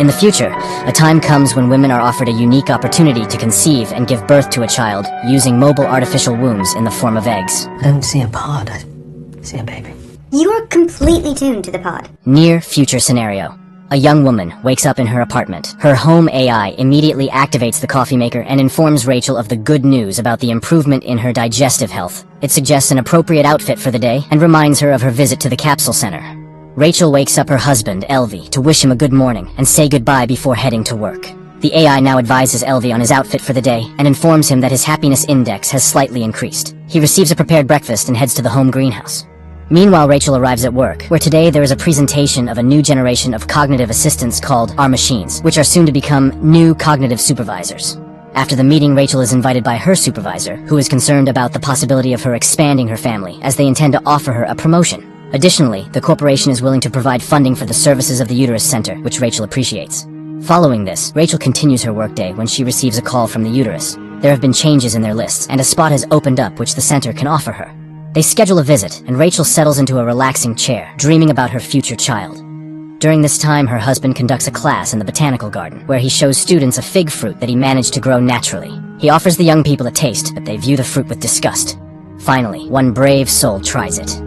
In the future, a time comes when women are offered a unique opportunity to conceive and give birth to a child using mobile artificial wombs in the form of eggs. I don't see a pod, I see a baby. You're completely tuned to the pod. Near future scenario. A young woman wakes up in her apartment. Her home AI immediately activates the coffee maker and informs Rachel of the good news about the improvement in her digestive health. It suggests an appropriate outfit for the day and reminds her of her visit to the capsule center. Rachel wakes up her husband, Alvy, to wish him a good morning and say goodbye before heading to work. The AI now advises Alvy on his outfit for the day and informs him that his happiness index has slightly increased. He receives a prepared breakfast and heads to the home greenhouse. Meanwhile, Rachel arrives at work, where today there is a presentation of a new generation of cognitive assistants called our machines, which are soon to become new cognitive supervisors. After the meeting, Rachel is invited by her supervisor, who is concerned about the possibility of her expanding her family, as they intend to offer her a promotion. Additionally, the corporation is willing to provide funding for the services of the Uterus Center, which Rachel appreciates. Following this, Rachel continues her workday when she receives a call from the uterus. There have been changes in their lists, and a spot has opened up which the center can offer her. They schedule a visit, and Rachel settles into a relaxing chair, dreaming about her future child. During this time, her husband conducts a class in the botanical garden, where he shows students a fig fruit that he managed to grow naturally. He offers the young people a taste, but they view the fruit with disgust. Finally, one brave soul tries it.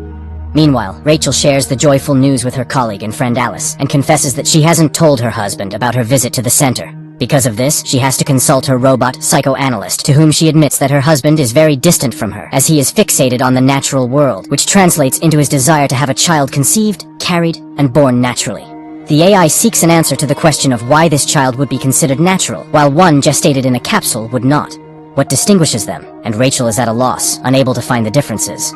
Meanwhile, Rachel shares the joyful news with her colleague and friend Alice, and confesses that she hasn't told her husband about her visit to the center. Because of this, she has to consult her robot psychoanalyst, to whom she admits that her husband is very distant from her, as he is fixated on the natural world, which translates into his desire to have a child conceived, carried, and born naturally. The AI seeks an answer to the question of why this child would be considered natural, while one gestated in a capsule would not. What distinguishes them? And Rachel is at a loss, unable to find the differences.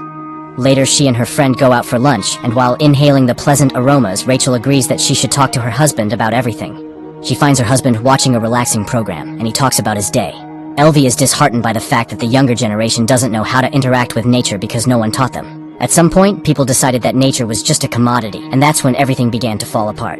Later, she and her friend go out for lunch, and while inhaling the pleasant aromas, Rachel agrees that she should talk to her husband about everything. She finds her husband watching a relaxing program, and he talks about his day. Alvy is disheartened by the fact that the younger generation doesn't know how to interact with nature because no one taught them. At some point, people decided that nature was just a commodity, and that's when everything began to fall apart.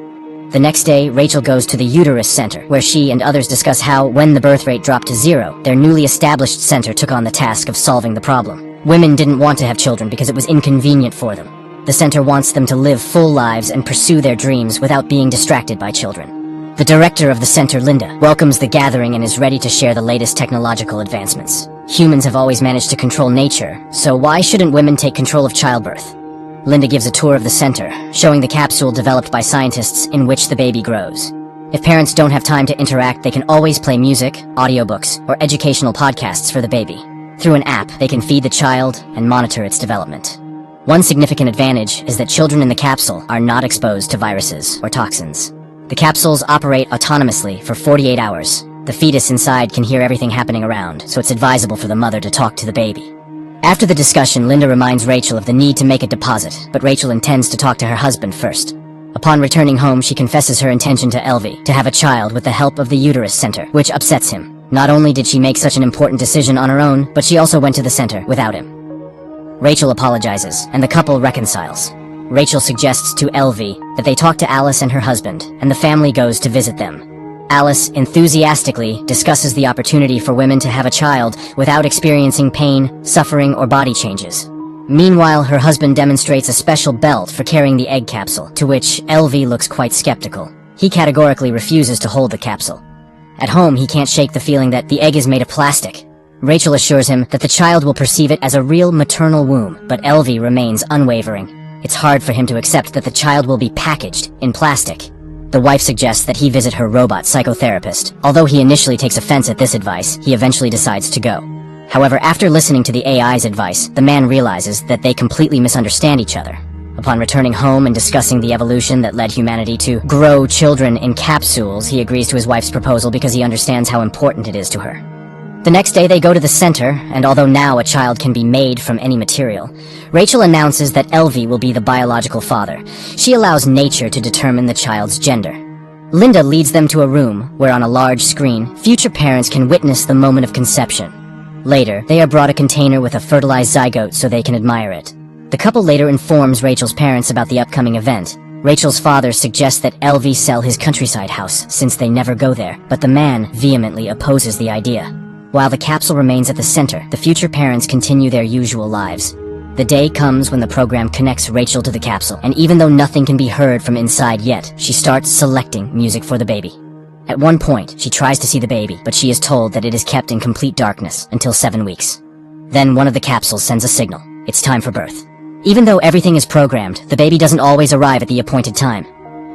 The next day, Rachel goes to the Uterus Center, where she and others discuss how, when the birth rate dropped to 0, their newly established center took on the task of solving the problem. Women didn't want to have children because it was inconvenient for them. The center wants them to live full lives and pursue their dreams without being distracted by children. The director of the center, Linda, welcomes the gathering and is ready to share the latest technological advancements. Humans have always managed to control nature, so why shouldn't women take control of childbirth? Linda gives a tour of the center, showing the capsule developed by scientists in which the baby grows. If parents don't have time to interact, they can always play music, audiobooks, or educational podcasts for the baby. Through an app, they can feed the child and monitor its development. One significant advantage is that children in the capsule are not exposed to viruses or toxins. The capsules operate autonomously for 48 hours. The fetus inside can hear everything happening around, so it's advisable for the mother to talk to the baby. After the discussion, Linda reminds Rachel of the need to make a deposit, but Rachel intends to talk to her husband first. Upon returning home, she confesses her intention to Alvy to have a child with the help of the Uterus Center, which upsets him. Not only did she make such an important decision on her own, but she also went to the center without him. Rachel apologizes, and the couple reconciles. Rachel suggests to Alvy that they talk to Alice and her husband, and the family goes to visit them. Alice enthusiastically discusses the opportunity for women to have a child without experiencing pain, suffering, or body changes. Meanwhile, her husband demonstrates a special belt for carrying the egg capsule, to which Alvy looks quite skeptical. He categorically refuses to hold the capsule. At home, he can't shake the feeling that the egg is made of plastic. Rachel assures him that the child will perceive it as a real maternal womb, but Alvy remains unwavering. It's hard for him to accept that the child will be packaged in plastic. The wife suggests that he visit her robot psychotherapist. Although he initially takes offense at this advice, he eventually decides to go. However, after listening to the AI's advice, the man realizes that they completely misunderstand each other. Upon returning home and discussing the evolution that led humanity to grow children in capsules, he agrees to his wife's proposal because he understands how important it is to her. The next day they go to the center, and although now a child can be made from any material, Rachel announces that Alvy will be the biological father. She allows nature to determine the child's gender. Linda leads them to a room where on a large screen, future parents can witness the moment of conception. Later, they are brought a container with a fertilized zygote so they can admire it. The couple later informs Rachel's parents about the upcoming event. Rachel's father suggests that Alvy sell his countryside house since they never go there, but the man vehemently opposes the idea. While the capsule remains at the center, the future parents continue their usual lives. The day comes when the program connects Rachel to the capsule, and even though nothing can be heard from inside yet, she starts selecting music for the baby. At one point, she tries to see the baby, but she is told that it is kept in complete darkness until 7 weeks. Then one of the capsules sends a signal. It's time for birth. Even though everything is programmed, the baby doesn't always arrive at the appointed time.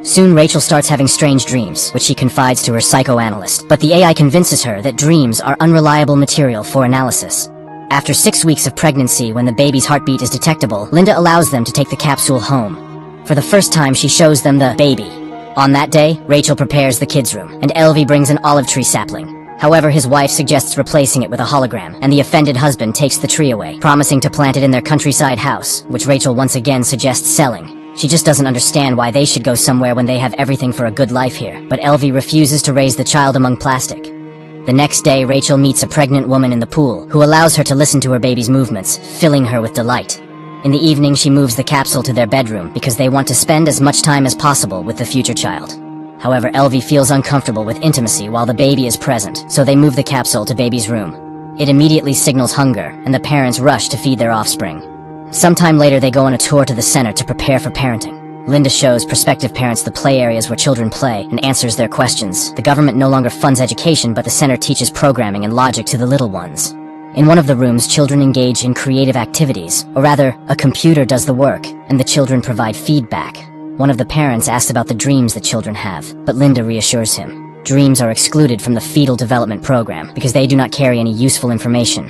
Soon Rachel starts having strange dreams, which she confides to her psychoanalyst, but the AI convinces her that dreams are unreliable material for analysis. After 6 weeks of pregnancy, when the baby's heartbeat is detectable, Linda allows them to take the capsule home. For the first time, she shows them the baby. On that day, Rachel prepares the kids' room, and Alvy brings an olive tree sapling. However, his wife suggests replacing it with a hologram, and the offended husband takes the tree away, promising to plant it in their countryside house, which Rachel once again suggests selling. She just doesn't understand why they should go somewhere when they have everything for a good life here, but Alvy refuses to raise the child among plastic. The next day, Rachel meets a pregnant woman in the pool, who allows her to listen to her baby's movements, filling her with delight. In the evening, she moves the capsule to their bedroom because they want to spend as much time as possible with the future child. However, Alvy feels uncomfortable with intimacy while the baby is present, so they move the capsule to baby's room. It immediately signals hunger, and the parents rush to feed their offspring. Sometime later, they go on a tour to the center to prepare for parenting. Linda shows prospective parents the play areas where children play and answers their questions. The government no longer funds education, but the center teaches programming and logic to the little ones. In one of the rooms, children engage in creative activities, or rather, a computer does the work, and the children provide feedback. One of the parents asks about the dreams that children have, but Linda reassures him. Dreams are excluded from the fetal development program because they do not carry any useful information.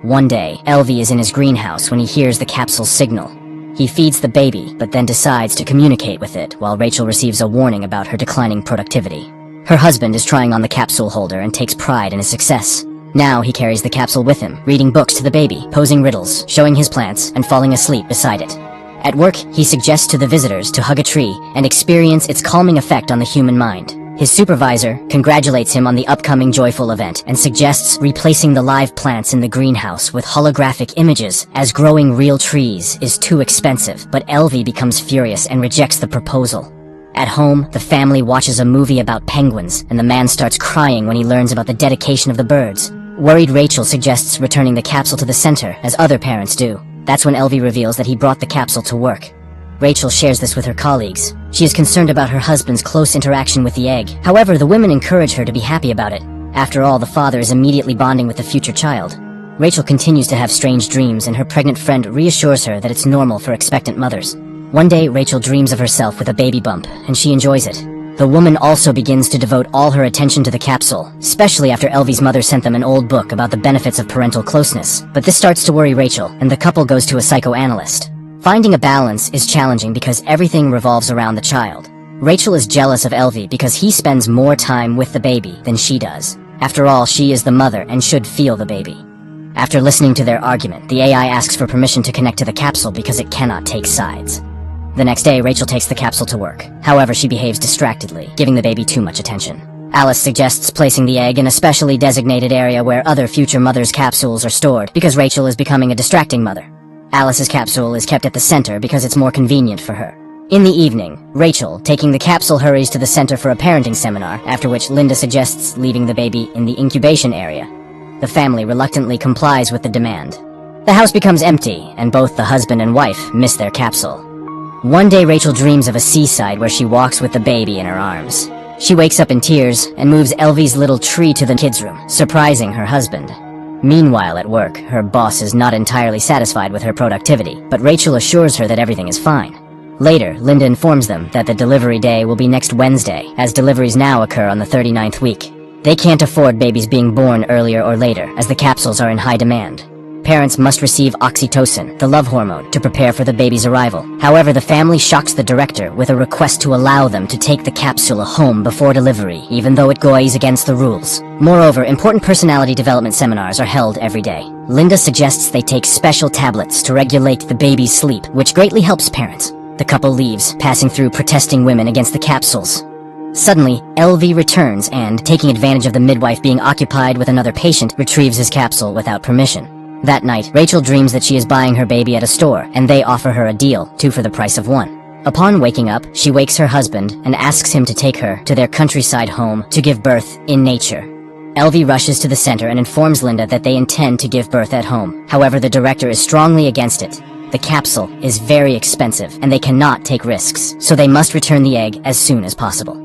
One day, Alvy is in his greenhouse when he hears the capsule's signal. He feeds the baby, but then decides to communicate with it, while Rachel receives a warning about her declining productivity. Her husband is trying on the capsule holder and takes pride in his success. Now he carries the capsule with him, reading books to the baby, posing riddles, showing his plants, and falling asleep beside it. At work, he suggests to the visitors to hug a tree and experience its calming effect on the human mind. His supervisor congratulates him on the upcoming joyful event and suggests replacing the live plants in the greenhouse with holographic images, as growing real trees is too expensive, but Alvy becomes furious and rejects the proposal. At home, the family watches a movie about penguins, and the man starts crying when he learns about the dedication of the birds. Worried Rachel suggests returning the capsule to the center, as other parents do. That's when Alvy reveals that he brought the capsule to work. Rachel shares this with her colleagues. She is concerned about her husband's close interaction with the egg. However, the women encourage her to be happy about it. After all, the father is immediately bonding with the future child. Rachel continues to have strange dreams, and her pregnant friend reassures her that it's normal for expectant mothers. One day, Rachel dreams of herself with a baby bump, and she enjoys it. The woman also begins to devote all her attention to the capsule, especially after Alvy's mother sent them an old book about the benefits of parental closeness. But this starts to worry Rachel, and the couple goes to a psychoanalyst. Finding a balance is challenging because everything revolves around the child. Rachel is jealous of Alvy because he spends more time with the baby than she does. After all, she is the mother and should feel the baby. After listening to their argument, the AI asks for permission to connect to the capsule because it cannot take sides. The next day, Rachel takes the capsule to work. However, she behaves distractedly, giving the baby too much attention. Alice suggests placing the egg in a specially designated area where other future mothers' capsules are stored because Rachel is becoming a distracting mother. Alice's capsule is kept at the center because it's more convenient for her. In the evening, Rachel, taking the capsule, hurries to the center for a parenting seminar, after which Linda suggests leaving the baby in the incubation area. The family reluctantly complies with the demand. The house becomes empty, and both the husband and wife miss their capsule. One day, Rachel dreams of a seaside where she walks with the baby in her arms. She wakes up in tears and moves Alvy's little tree to the kids' room, surprising her husband. Meanwhile, at work, her boss is not entirely satisfied with her productivity, but Rachel assures her that everything is fine. Later, Linda informs them that the delivery day will be next Wednesday, as deliveries now occur on the 39th week. They can't afford babies being born earlier or later, as the capsules are in high demand. Parents must receive oxytocin, the love hormone, to prepare for the baby's arrival. However, the family shocks the director with a request to allow them to take the capsule home before delivery, even though it goes against the rules. Moreover, important personality development seminars are held every day. Linda suggests they take special tablets to regulate the baby's sleep, which greatly helps parents. The couple leaves, passing through protesting women against the capsules. Suddenly, Alvy returns and, taking advantage of the midwife being occupied with another patient, retrieves his capsule without permission. That night, Rachel dreams that she is buying her baby at a store, and they offer her a deal, 2 for the price of 1. Upon waking up, she wakes her husband and asks him to take her to their countryside home to give birth in nature. Alvy rushes to the center and informs Linda that they intend to give birth at home. However, the director is strongly against it. The capsule is very expensive, and they cannot take risks, so they must return the egg as soon as possible.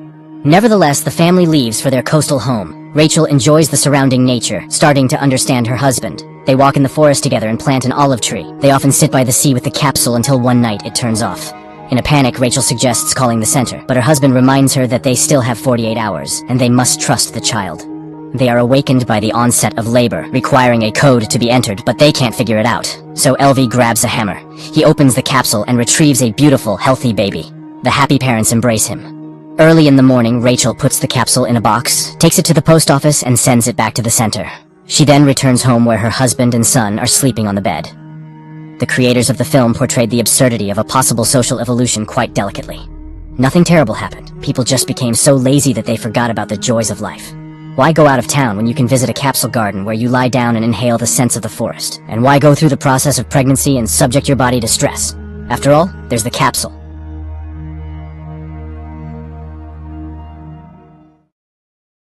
Nevertheless, the family leaves for their coastal home. Rachel enjoys the surrounding nature, starting to understand her husband. They walk in the forest together and plant an olive tree. They often sit by the sea with the capsule until one night it turns off. In a panic, Rachel suggests calling the center, but her husband reminds her that they still have 48 hours, and they must trust the child. They are awakened by the onset of labor, requiring a code to be entered, but they can't figure it out. So Alvy grabs a hammer. He opens the capsule and retrieves a beautiful, healthy baby. The happy parents embrace him. Early in the morning, Rachel puts the capsule in a box, takes it to the post office, and sends it back to the center. She then returns home where her husband and son are sleeping on the bed. The creators of the film portrayed the absurdity of a possible social evolution quite delicately. Nothing terrible happened. People just became so lazy that they forgot about the joys of life. Why go out of town when you can visit a capsule garden where you lie down and inhale the scents of the forest? And why go through the process of pregnancy and subject your body to stress? After all, there's the capsule.